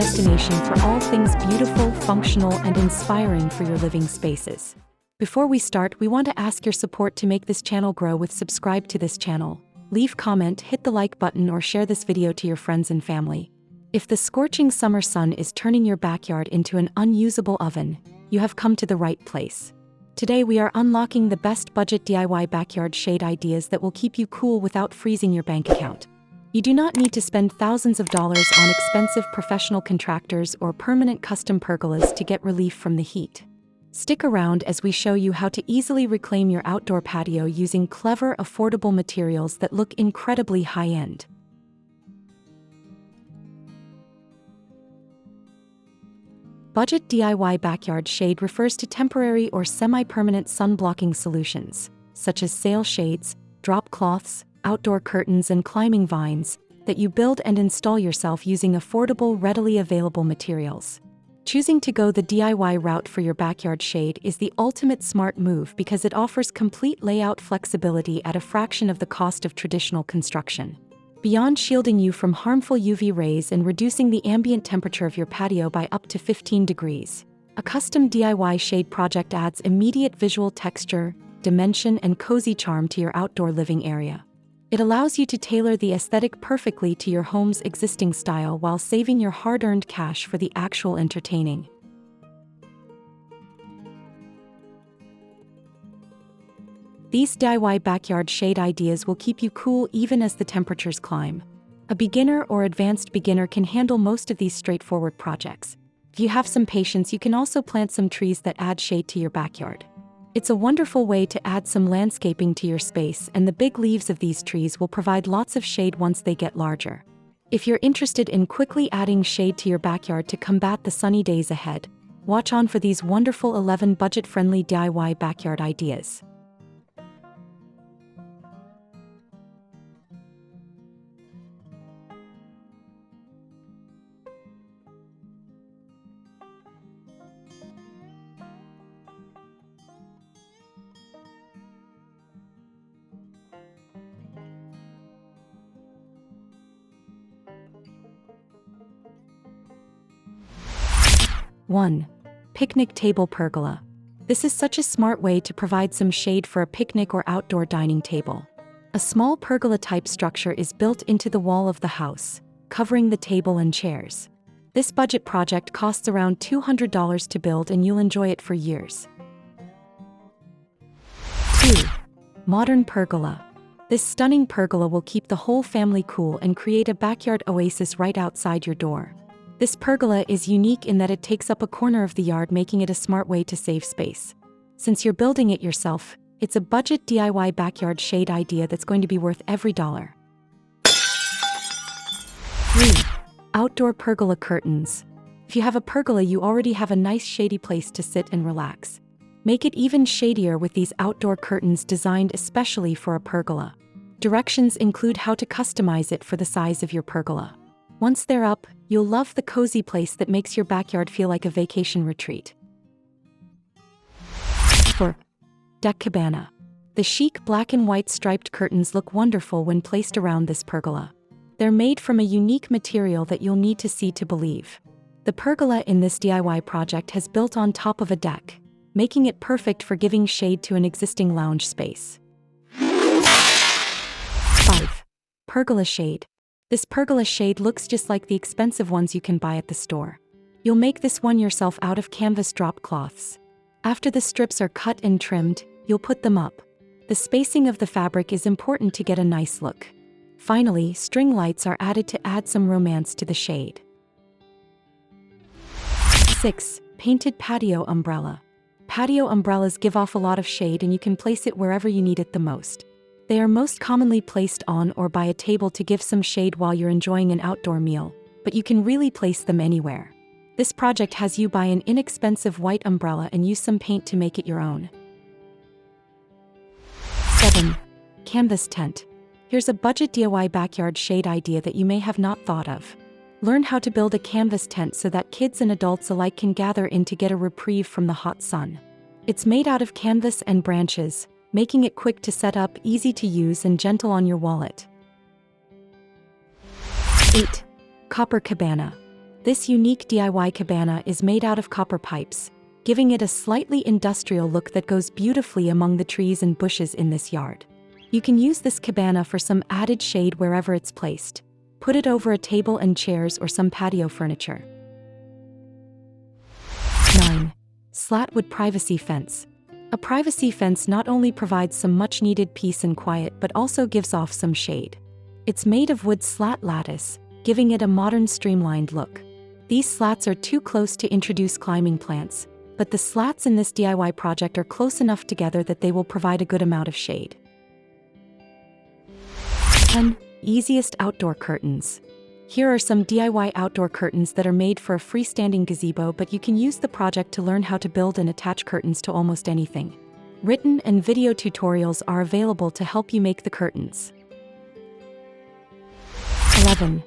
destination for all things beautiful, functional, and inspiring for your living spaces. Before we start, we want to ask your support to make this channel grow with subscribe to this channel. Leave comment, hit the like button, or share this video to your friends and family. If the scorching summer sun is turning your backyard into an unusable oven, you have come to the right place. Today we are unlocking the best budget DIY backyard shade ideas that will keep you cool without freezing your bank account. You do not need to spend thousands of dollars on expensive professional contractors or permanent custom pergolas to get relief from the heat. Stick around as we show you how to easily reclaim your outdoor patio using clever, affordable materials that look incredibly high-end. Budget DIY backyard shade refers to temporary or semi-permanent sun-blocking solutions, such as sail shades, drop cloths, outdoor curtains, and climbing vines, that you build and install yourself using affordable, readily available materials. Choosing to go the DIY route for your backyard shade is the ultimate smart move because it offers complete layout flexibility at a fraction of the cost of traditional construction. Beyond shielding you from harmful UV rays and reducing the ambient temperature of your patio by up to 15 degrees, a custom DIY shade project adds immediate visual texture, dimension, and cozy charm to your outdoor living area. It allows you to tailor the aesthetic perfectly to your home's existing style while saving your hard-earned cash for the actual entertaining. These DIY backyard shade ideas will keep you cool even as the temperatures climb. A beginner or advanced beginner can handle most of these straightforward projects. If you have some patience, you can also plant some trees that add shade to your backyard. It's a wonderful way to add some landscaping to your space, and the big leaves of these trees will provide lots of shade once they get larger. If you're interested in quickly adding shade to your backyard to combat the sunny days ahead, watch on for these wonderful 11 budget-friendly DIY backyard ideas. One. Picnic table pergola. This is such a smart way to provide some shade for a picnic or outdoor dining table. A small pergola-type structure is built into the wall of the house, covering the table and chairs. This budget project costs around $200 to build, and you'll enjoy it for years. 2. Modern pergola. This stunning pergola will keep the whole family cool and create a backyard oasis right outside your door. This pergola is unique in that it takes up a corner of the yard, making it a smart way to save space. Since you're building it yourself, it's a budget DIY backyard shade idea that's going to be worth every dollar. 3. Outdoor pergola curtains. If you have a pergola, you already have a nice shady place to sit and relax. Make it even shadier with these outdoor curtains designed especially for a pergola. Directions include how to customize it for the size of your pergola. Once they're up, you'll love the cozy place that makes your backyard feel like a vacation retreat. 4. Deck cabana. The chic black and white striped curtains look wonderful when placed around this pergola. They're made from a unique material that you'll need to see to believe. The pergola in this DIY project has built on top of a deck, making it perfect for giving shade to an existing lounge space. 5. Pergola shade. This pergola shade looks just like the expensive ones you can buy at the store. You'll make this one yourself out of canvas drop cloths. After the strips are cut and trimmed, you'll put them up. The spacing of the fabric is important to get a nice look. Finally, string lights are added to add some romance to the shade. 6. Painted patio umbrella. Patio umbrellas give off a lot of shade, and you can place it wherever you need it the most. They are most commonly placed on or by a table to give some shade while you're enjoying an outdoor meal, but you can really place them anywhere. This project has you buy an inexpensive white umbrella and use some paint to make it your own. 7. Canvas tent. Here's a budget DIY backyard shade idea that you may have not thought of. Learn how to build a canvas tent so that kids and adults alike can gather in to get a reprieve from the hot sun. It's made out of canvas and branches, making it quick to set up, easy to use, and gentle on your wallet. 8. Copper cabana. This unique DIY cabana is made out of copper pipes, giving it a slightly industrial look that goes beautifully among the trees and bushes in this yard. You can use this cabana for some added shade wherever it's placed. Put it over a table and chairs or some patio furniture. 9. Slat wood privacy fence. A privacy fence not only provides some much-needed peace and quiet but also gives off some shade. It's made of wood slat lattice, giving it a modern streamlined look. These slats are too close to introduce climbing plants, but the slats in this DIY project are close enough together that they will provide a good amount of shade. 10. Easiest outdoor curtains. Here are some DIY outdoor curtains that are made for a freestanding gazebo, but you can use the project to learn how to build and attach curtains to almost anything. Written and video tutorials are available to help you make the curtains. 11.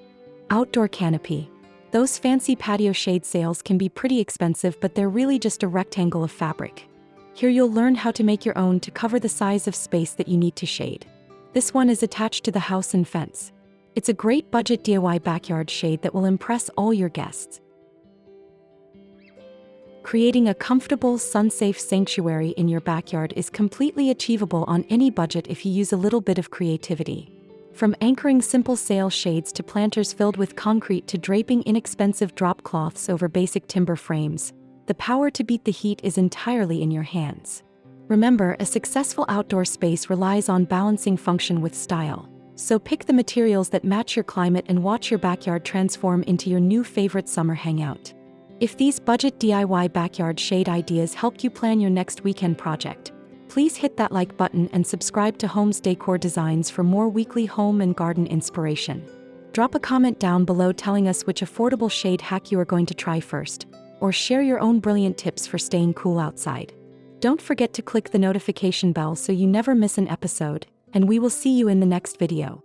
Outdoor canopy. Those fancy patio shade sails can be pretty expensive, but they're really just a rectangle of fabric. Here you'll learn how to make your own to cover the size of space that you need to shade. This one is attached to the house and fence. It's a great budget DIY backyard shade that will impress all your guests. Creating a comfortable, sun-safe sanctuary in your backyard is completely achievable on any budget if you use a little bit of creativity. From anchoring simple sail shades to planters filled with concrete to draping inexpensive drop cloths over basic timber frames, the power to beat the heat is entirely in your hands. Remember, a successful outdoor space relies on balancing function with style. So pick the materials that match your climate and watch your backyard transform into your new favorite summer hangout. If these budget DIY backyard shade ideas helped you plan your next weekend project, please hit that like button and subscribe to Home's Decor Designs for more weekly home and garden inspiration. Drop a comment down below telling us which affordable shade hack you are going to try first, or share your own brilliant tips for staying cool outside. Don't forget to click the notification bell so you never miss an episode, and we will see you in the next video.